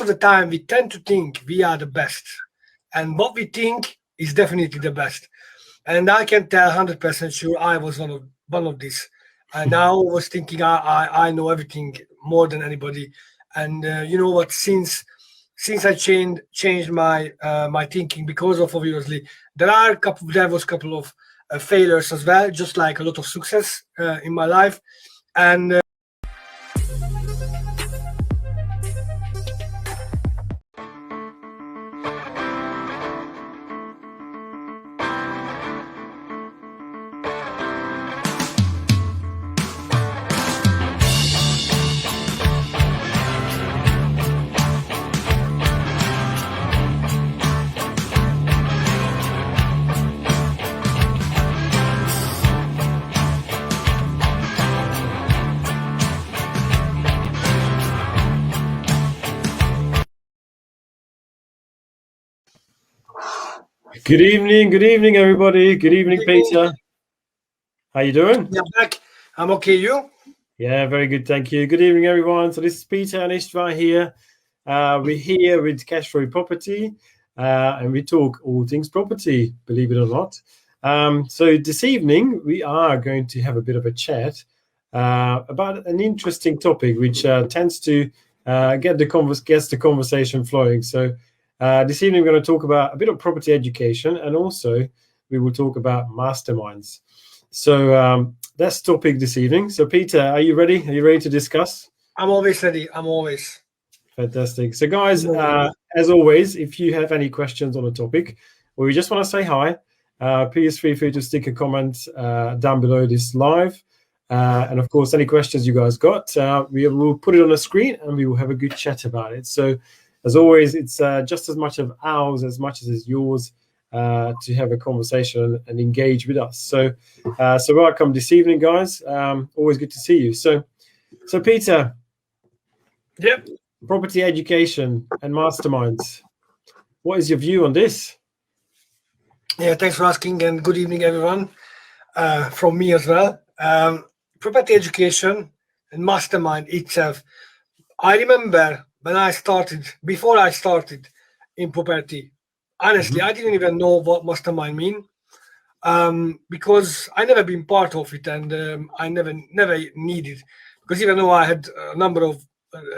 of the time we tend to think we are the best, and what we think is definitely the best. And I can tell 100% sure I was one of these. And I was thinking I know everything more than anybody. And you know what? Since I changed my thinking, because of, obviously, there was a couple of failures as well, just like a lot of success in my life. And Good evening, everybody. Good evening, Peter. How you doing? Yeah, back. I'm okay. You? Yeah, very good, thank you. Good evening, everyone. So this is Peter and Istvan here. We're here with Cashflow Property, and we talk all things property, believe it or not. So this evening we are going to have a bit of a chat about an interesting topic, which tends to gets the conversation flowing. So this evening we're going to talk about a bit of property education, and also we will talk about masterminds. So that's the topic this evening. So Peter, are you ready? Are you ready to discuss? I'm always ready. I'm always. Fantastic. So guys, as always, if you have any questions on the topic, or you just want to say hi, please feel free to stick a comment down below this live. And of course, any questions you guys got, we will put it on the screen and we will have a good chat about it. So as always, it's just as much of ours as much as it's yours to have a conversation and engage with us. So welcome this evening, guys. Always good to see you. So Peter. Yep. Property education and masterminds. What is your view on this? Yeah, thanks for asking, and good evening, everyone, from me as well. Property education and mastermind itself. I remember before I started in property, honestly, I didn't even know what mastermind mean, because I never been part of it, and I never needed, because even though I had a number of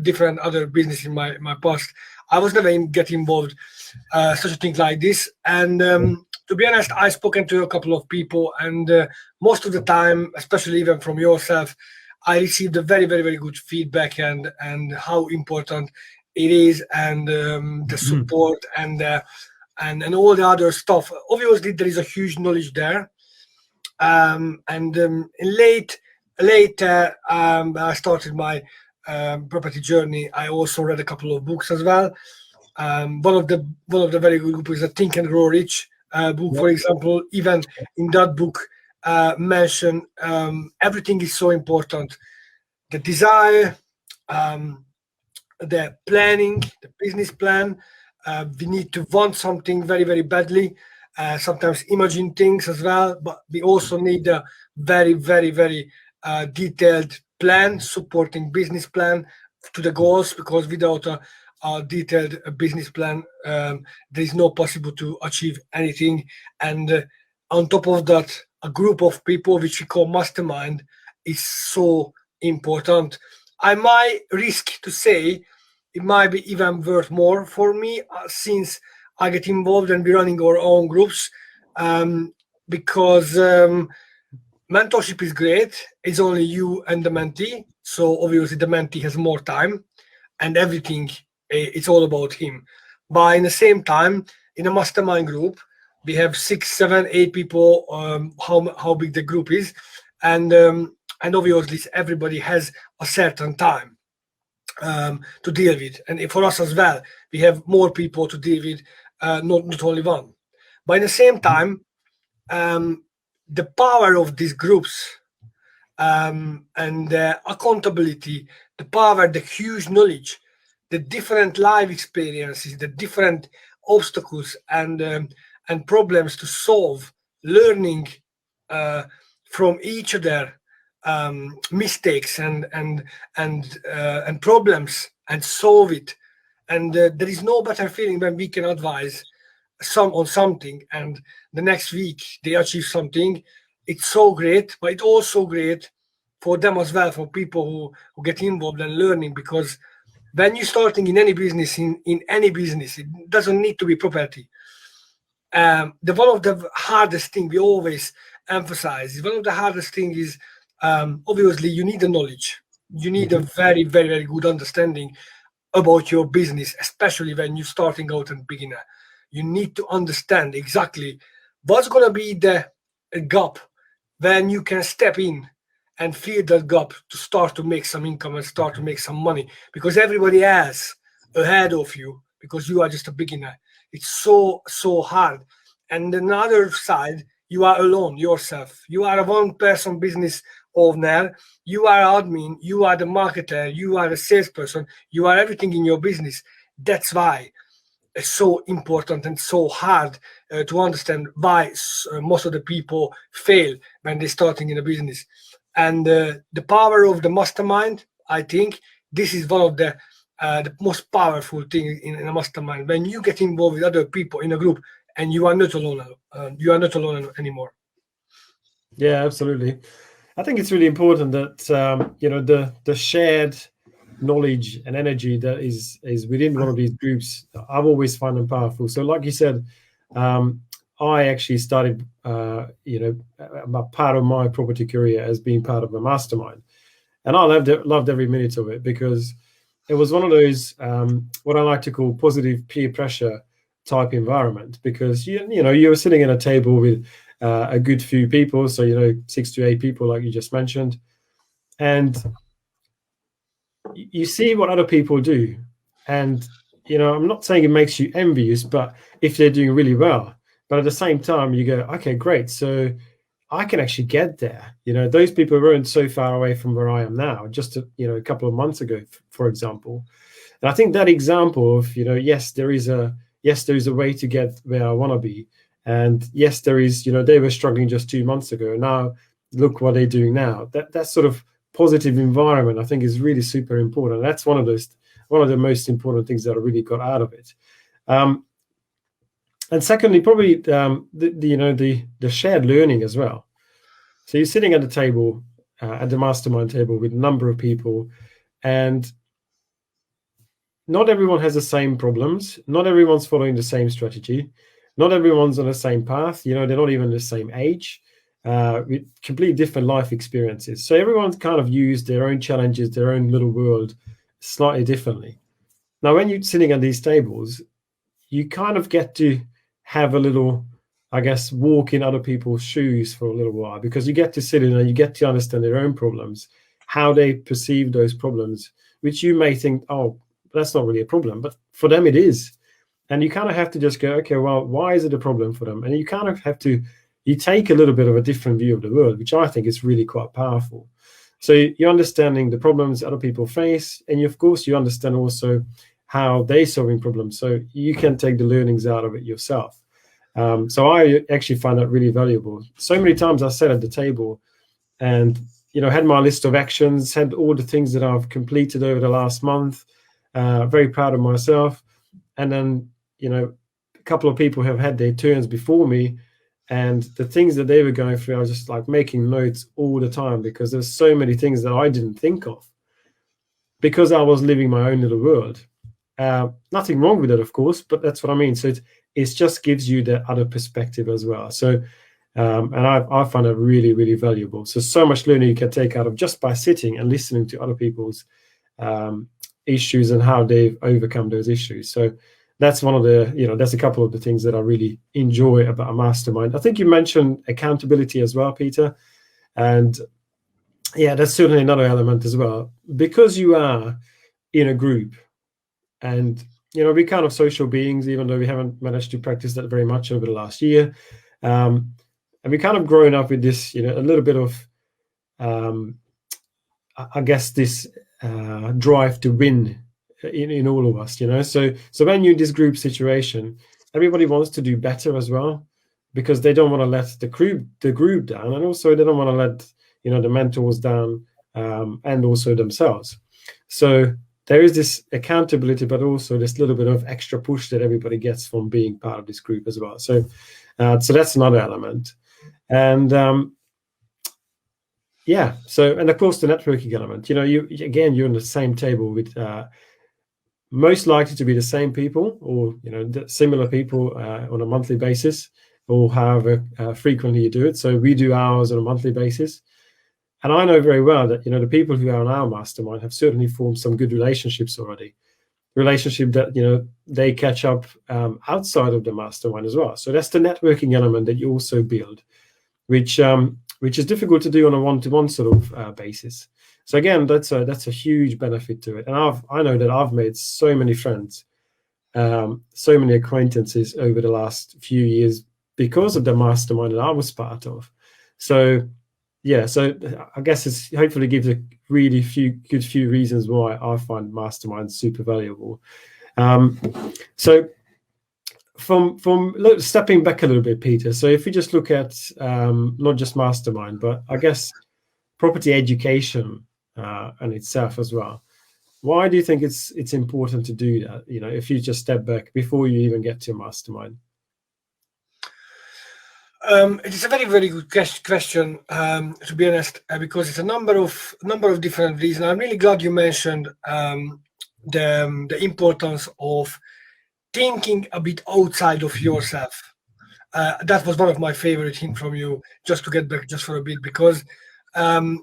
different other business in my past, I was never get involved such a thing like this. And to be honest, I spoken to a couple of people, and most of the time, especially even from yourself, I received a very, very, very good feedback, and how important it is, and the support, and all the other stuff. Obviously, there is a huge knowledge there. Later, I started my property journey. I also read a couple of books as well. One of the very good books is a Think and Grow Rich book, for example. Even in that book, mention everything is so important: the desire, the planning, the business plan. We need to want something very, very badly. Sometimes imagine things as well, but we also need a very, very, very detailed plan, supporting business plan to the goals, because without a detailed business plan, there is no possible to achieve anything. And on top of that, a group of people, which we call mastermind, is so important. I might risk to say it might be even worth more for me, since I get involved and we're running our own groups, because mentorship is great. It's only you and the mentee. So obviously the mentee has more time, and everything, it's all about him. But in the same time, in a mastermind group, we have 6, 7, 8 people, how big the group is. And obviously everybody has a certain time to deal with. And for us as well, we have more people to deal with, not only one. But at the same time, the power of these groups, and the accountability, the power, the huge knowledge, the different life experiences, the different obstacles and problems to solve, learning from each other, mistakes and problems, and solve it, And there is no better feeling when we can advise some on something, and the next week they achieve something. It's so great, but it's also great for them as well, for people who get involved and learning, because when you're starting in any business, in any business, it doesn't need to be property. The one of the hardest thing we always emphasize is, one of the hardest thing is, obviously you need the knowledge. You need a very, very, very good understanding about your business, especially when you're starting out and beginner. You need to understand exactly what's going to be the gap when you can step in and fill that gap to start to make some income and start to make some money, because everybody else ahead of you, because you are just a beginner. It's so hard. And another side, you are alone yourself. You are a one-person business owner. You are admin. You are the marketer. You are a salesperson. You are everything in your business. That's why it's so important and so hard to understand why most of the people fail when they're starting in a business. And the power of the mastermind, I think this is one of the most powerful things in a mastermind, when you get involved with other people in a group and you are not alone. You are not alone anymore. Yeah, absolutely. I think it's really important that the shared knowledge and energy that is within one of these groups, I've always found them powerful. So like you said, I actually started a part of my property career as being part of a mastermind, and I loved every minute of it, because it was one of those what I like to call positive peer pressure type environment, because you were sitting at a table with a good few people, so 6 to 8 people like you just mentioned, and you see what other people do, and I'm not saying it makes you envious, but if they're doing really well, but at the same time you go, okay, great, so I can actually get there. Those people weren't so far away from where I am now, just a couple of months ago, for example. And I think that example of yes, there is a way to get where I want to be, and yes, there is they were struggling just 2 months ago, now look what they're doing now. That sort of positive environment, I think, is really super important. That's one of the most important things that I really got out of it. And secondly, probably the shared learning as well. So you're sitting at the table, at the mastermind table, with a number of people, and not everyone has the same problems. Not everyone's following the same strategy. Not everyone's on the same path. They're not even the same age. With completely different life experiences. So everyone's kind of used their own challenges, their own little world slightly differently. Now, when you're sitting at these tables, you kind of get to have a little, I guess, walk in other people's shoes for a little while, because you get to sit in and you get to understand their own problems, how they perceive those problems, which you may think, oh, that's not really a problem, but for them it is. And you kind of have to just go, okay, well, why is it a problem for them? And you kind of have to, you take a little bit of a different view of the world, which I think is really quite powerful. So you're understanding the problems other people face, and of course you understand also how they're solving problems, so you can take the learnings out of it yourself. So I actually find that really valuable. So many times I sat at the table and had my list of actions, had all the things that I've completed over the last month, very proud of myself, and then a couple of people have had their turns before me, and the things that they were going through, I was just like making notes all the time, because there's so many things that I didn't think of, because I was living my own little world. Nothing wrong with it, of course, but that's what I mean. So it just gives you the other perspective as well. So, and I find it really, really valuable. So much learning you can take out of just by sitting and listening to other people's issues and how they've overcome those issues. So that's one of the, that's a couple of the things that I really enjoy about a mastermind. I think you mentioned accountability as well, Peter. And yeah, that's certainly another element as well, because you are in a group, and we're kind of social beings, even though we haven't managed to practice that very much over the last year. And we kind of grown up with this, a little bit of, I guess, this drive to win in all of us, So when you're in this group situation, everybody wants to do better as well, because they don't want to let the group down, and also they don't want to let the mentors down, and also themselves. So there is this accountability, but also this little bit of extra push that everybody gets from being part of this group as well. So so that's another element. And yeah, so, and of course the networking element, you're on the same table with most likely to be the same people, or similar people on a monthly basis, or however frequently you do it. So we do ours on a monthly basis. And I know very well that, the people who are on our mastermind have certainly formed some good relationships already. Relationship that, they catch up outside of the mastermind as well. So that's the networking element that you also build, which is difficult to do on a one-to-one sort of basis. So again, that's a huge benefit to it. And I know that I've made so many friends, so many acquaintances over the last few years because of the mastermind that I was part of. So yeah, so I guess it's hopefully gives a really good few reasons why I find mastermind super valuable. So from stepping back a little bit, Peter. So if we just look at not just mastermind, but I guess property education and itself as well. Why do you think it's important to do that? If you just step back before you even get to mastermind. It is a very, very good question, to be honest, because it's a number of different reasons. I'm really glad you mentioned the importance of thinking a bit outside of yourself. That was one of my favorite things from you, just to get back just for a bit, because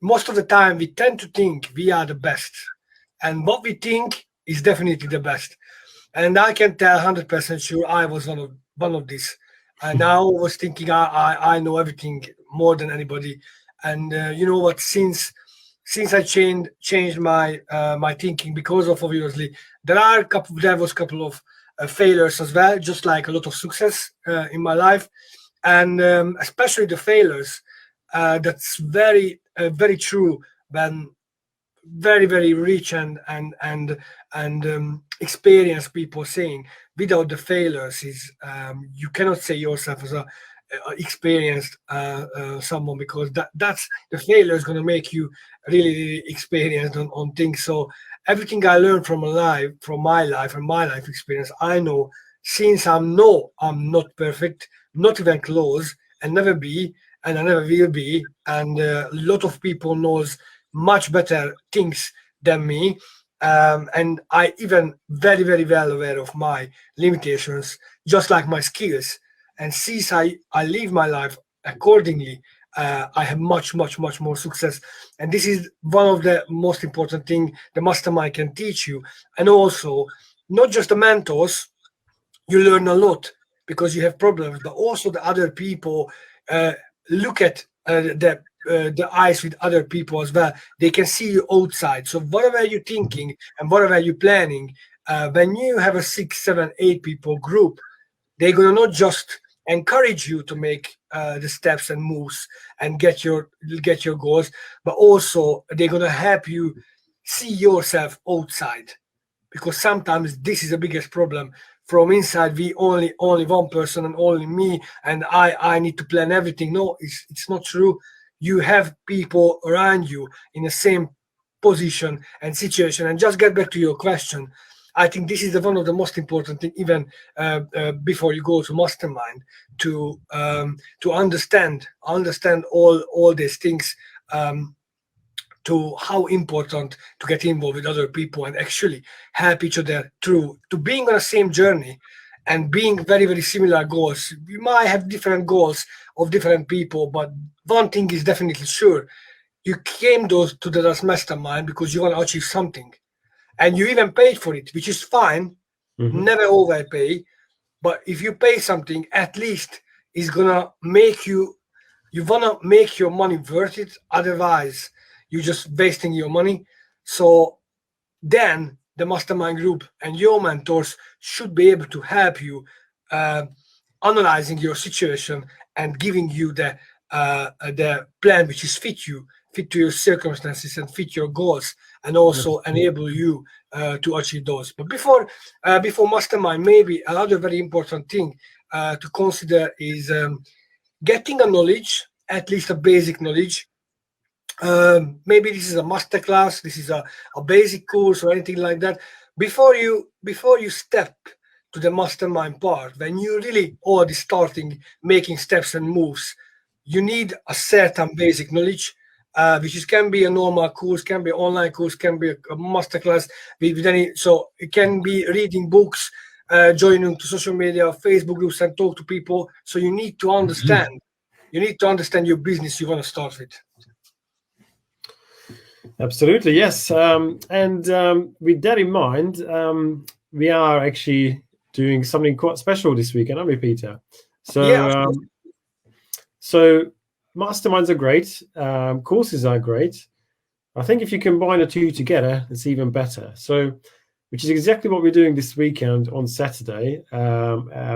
most of the time we tend to think we are the best, and what we think is definitely the best. And I can tell 100% sure I was one of these. And I was thinking I know everything more than anybody. And you know what? Since I changed my my thinking, because of, obviously there was a couple of failures as well, just like a lot of success in my life, and especially the failures. That's very very true when very, very rich and experienced people saying without the failures is you cannot say yourself as a experienced someone, because that's the failure is going to make you really, really experienced on things. So everything I learned from my life and my life experience, I know, since I'm not perfect, not even close, and never be, and I never will be, and a lot of people knows much better things than me, and I even very, very well aware of my limitations, just like my skills. And since I live my life accordingly, I have much more success. And this is one of the most important thing the mastermind can teach you. And also, not just the mentors, you learn a lot because you have problems, but also the other people look at the eyes with other people as well. They can see you outside. So whatever you're thinking and whatever you're planning, when you have a 6, 7, 8 people group, they're gonna not just encourage you to make the steps and moves and get your goals, but also they're gonna help you see yourself outside. Because sometimes this is the biggest problem. From inside, we only one person and only me, and I need to plan everything. No, it's not true. You have people around you in the same position and situation. And just get back to your question, I think this is one of the most important things, even before you go to mastermind, to understand all these things, to how important to get involved with other people and actually help each other through to being on the same journey and being very, very similar goals. We might have different goals of different people, but one thing is definitely sure: you came to the mastermind because you want to achieve something, and you even paid for it, which is fine. Mm-hmm. Never overpay, but if you pay something, at least it's gonna make you wanna make your money worth it. Otherwise, you're just wasting your money. So then the mastermind group and your mentors should be able to help you analyzing your situation and giving you the plan which is fit to your circumstances and fit your goals, and also enable you to achieve those. But before mastermind, maybe another very important thing to consider is getting a knowledge, at least a basic knowledge, Maybe this is a masterclass, this is a basic course or anything like that. Before you step to the mastermind part, when you really already starting making steps and moves, you need a certain basic knowledge, can be a normal course, can be an online course, can be a masterclass with any. So it can be reading books, joining to social media, Facebook groups, and talk to people. So you need to understand. You need to understand your business you want to start with. Absolutely, yes. And with that in mind, we are actually doing something quite special this weekend, aren't we, Peter? So, Yeah. So masterminds are great. Courses are great. I think if you combine the two together, it's even better. So, which is exactly what we're doing this weekend on Saturday,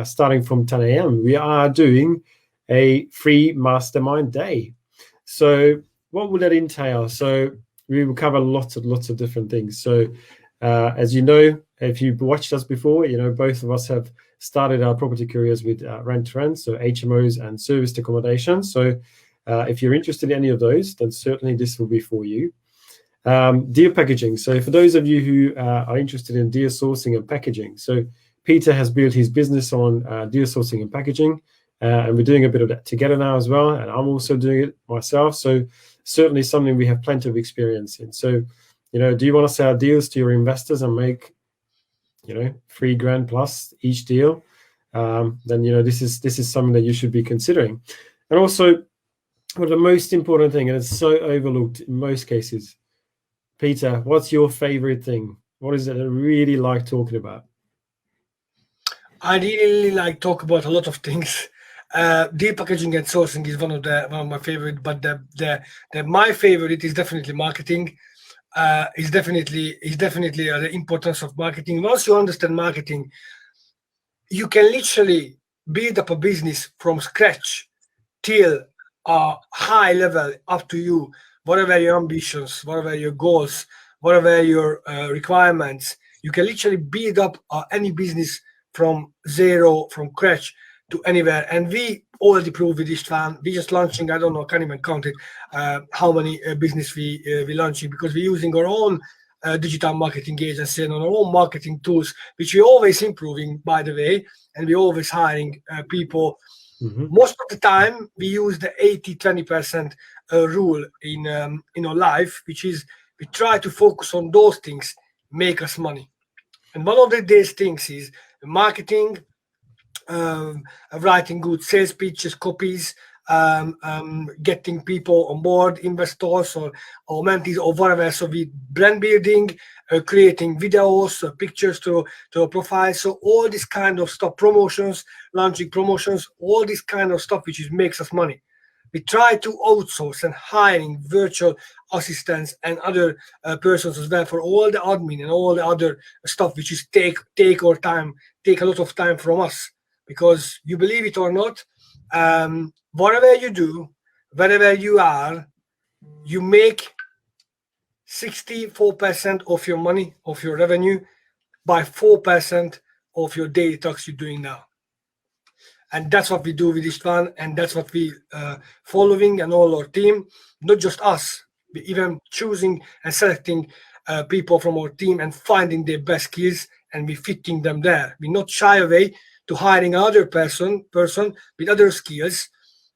starting from 10 a.m. We are doing a free mastermind day. So what will that entail? So we will cover lots of different things. So as you know, if you've watched us before, you know, both of us have started our property careers with rent-to-rent, so HMOs and serviced accommodation. So if you're interested in any of those, then certainly this will be for you. Deal packaging. So for those of you who are interested in deal sourcing and packaging, so Peter has built his business on deal sourcing and packaging, and we're doing a bit of that together now as well, and I'm also doing it myself. So certainly something we have plenty of experience in. So, you know, do you want to sell deals to your investors and make, you know, $3,000 plus each deal? Then, you know, this is something that you should be considering. And also, well, the most important thing, and it's so overlooked in most cases, Peter, what's your favorite thing? What is it that you really like talking about? I really like talk about a lot of things. Deal packaging and sourcing is one of my favorite, but my favorite is definitely marketing. Is definitely the importance of marketing. Once you understand marketing, you can literally build up a business from scratch till a high level, up to you. Whatever your ambitions, whatever your goals, whatever your requirements, you can literally build up any business from zero, from scratch to anywhere. And we already proved with Istvan. We just launching, I don't know, I can't even count it, how many business we launching, because we're using our own digital marketing agency and our own marketing tools, which we're always improving, by the way, and we're always hiring people. Most of the time, we use the 80-20% rule in our life, which is we try to focus on those things make us money. And one of these things is marketing, writing good sales pitches, copies, getting people on board, investors or mentees or whatever. So we brand building, creating videos, pictures to a profile. So all this kind of stuff, promotions, launching promotions, all this kind of stuff which makes us money. We try to outsource and hiring virtual assistants and other persons as well for all the admin and all the other stuff which is take our time, take a lot of time from us. Because you believe it or not, whatever you do, wherever you are, you make 64% of your money, of your revenue, by 4% of your daily tasks you're doing now. And that's what we do with Istvan, and that's what we following, and all our team, not just us, we even choosing and selecting people from our team and finding their best skills, and we fitting them there. We're not shy away to hiring another person with other skills,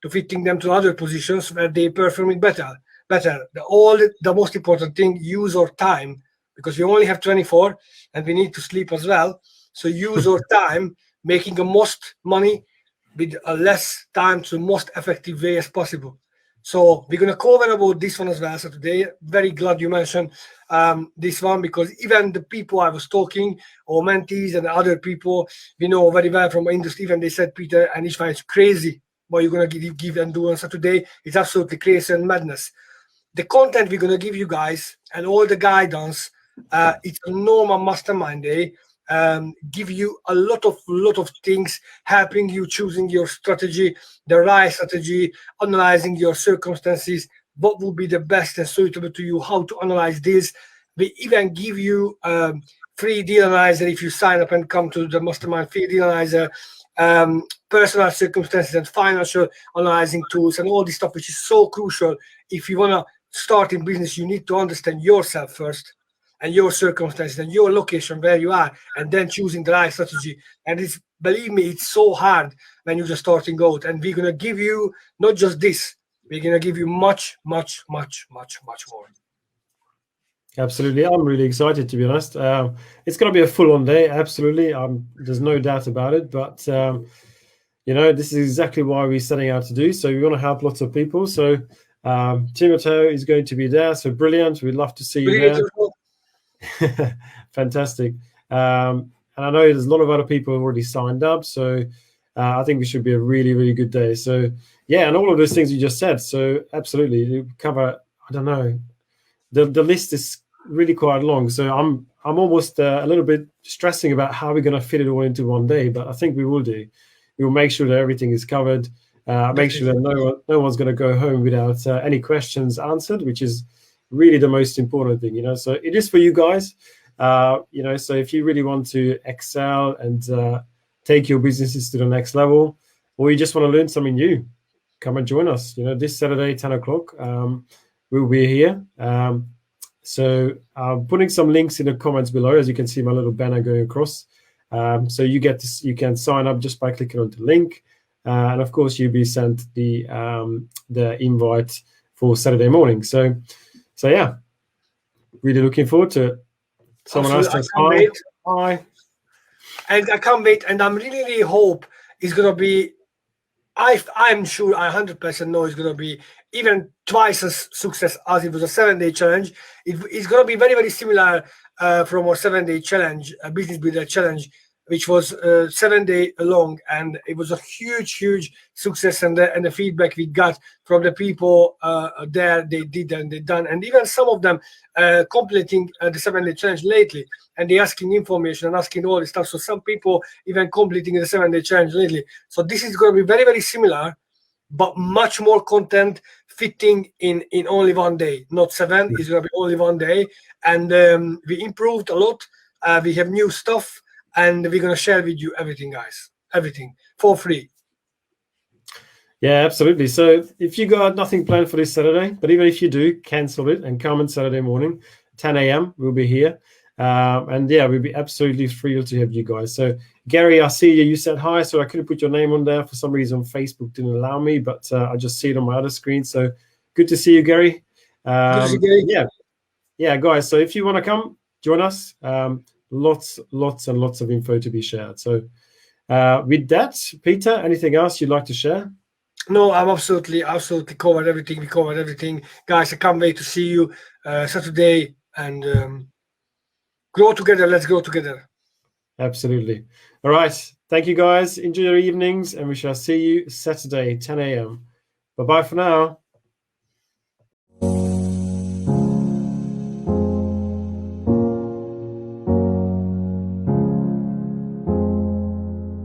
to fitting them to other positions where they performing better. The most important thing, use our time, because we only have 24 and we need to sleep as well. So use our time, making the most money with a less time to the most effective way as possible. So we're going to cover about this one as well. So today, very glad you mentioned this one, because even the people I was talking, or mentees and other people we know very well from industry, even they said, Peter and Istvan, it's crazy what you're going to give and do on Saturday. It's absolutely crazy and madness. The content we're going to give you guys and all the guidance, it's a normal mastermind day. Give you a lot of things, helping you choosing your strategy, the right strategy, analyzing your circumstances, what will be the best and suitable to you, how to analyze this. We even give you free deal analyzer if you sign up and come to the mastermind, free deal analyzer, personal circumstances and financial analyzing tools and all this stuff, which is so crucial if you want to starting business, you need to understand yourself first and your circumstances and your location where you are, and then choosing the right strategy. And it's, believe me, it's so hard when you're just starting out. And we're gonna give you not just this, we're gonna give you much, much, much, much, much more. Absolutely, I'm really excited, to be honest. It's going to be a full-on day, absolutely. There's no doubt about it. But you know, this is exactly why we're setting out to do. So we want to help lots of people. So Timoteo is going to be there. So brilliant. We'd love to see you there. Fantastic. And I know there's a lot of other people who already signed up. So I think it should be a really, really good day. So yeah, and all of those things you just said. So absolutely, you cover. I don't know. The list is really quite long, so I'm almost a little bit stressing about how we're going to fit it all into one day. But I think we will do. We will make sure that everything is covered. Make sure that no one's going to go home without any questions answered, which is really the most important thing. You know, so it is for you guys. You know, so if you really want to excel and take your businesses to the next level, or you just want to learn something new, come and join us. You know, this Saturday, 10 o'clock. We'll be here. So I'm putting some links in the comments below, as you can see my little banner going across. So you can sign up just by clicking on the link, and of course you'll be sent the invite for Saturday morning. So yeah, really looking forward to it. Someone asked us hi. And I can't wait. And I'm really hope it's gonna be. I'm sure, I 100% know it's going to be even twice as success as it was a 7-day challenge. It's going to be very, very similar from our 7-day challenge, business builder challenge, which was 7 day long, and it was a huge success. And the feedback we got from the people there, they did and they done, and even some of them completing the 7-day challenge lately, and they asking information and asking all this stuff. So some people even completing the 7-day challenge lately. So this is going to be very, very similar, but much more content fitting in only 1 day, not 7. It's going to be only 1 day, and we improved a lot. We have new stuff, and we're going to share with you everything, guys, everything for free. Yeah, absolutely. So if you got nothing planned for this Saturday, but even if you do, cancel it and come on Saturday morning, 10 a.m. We'll be here. And yeah, we'll be absolutely thrilled to have you guys. So Gary, I see you. You said hi, so I couldn't put your name on there. For some reason, Facebook didn't allow me, but I just see it on my other screen. So good to see you, Gary. Good to see you, Gary. Yeah, guys. So if you want to come, join us. Lots and lots of info to be shared. So with that, Peter, anything else you'd like to share? No, I'm absolutely covered everything. We covered everything, guys. I can't wait to see you Saturday and grow together. Let's grow together. Absolutely. All right. Thank you, guys. Enjoy your evenings, and we shall see you Saturday, 10 a.m. Bye-bye for now.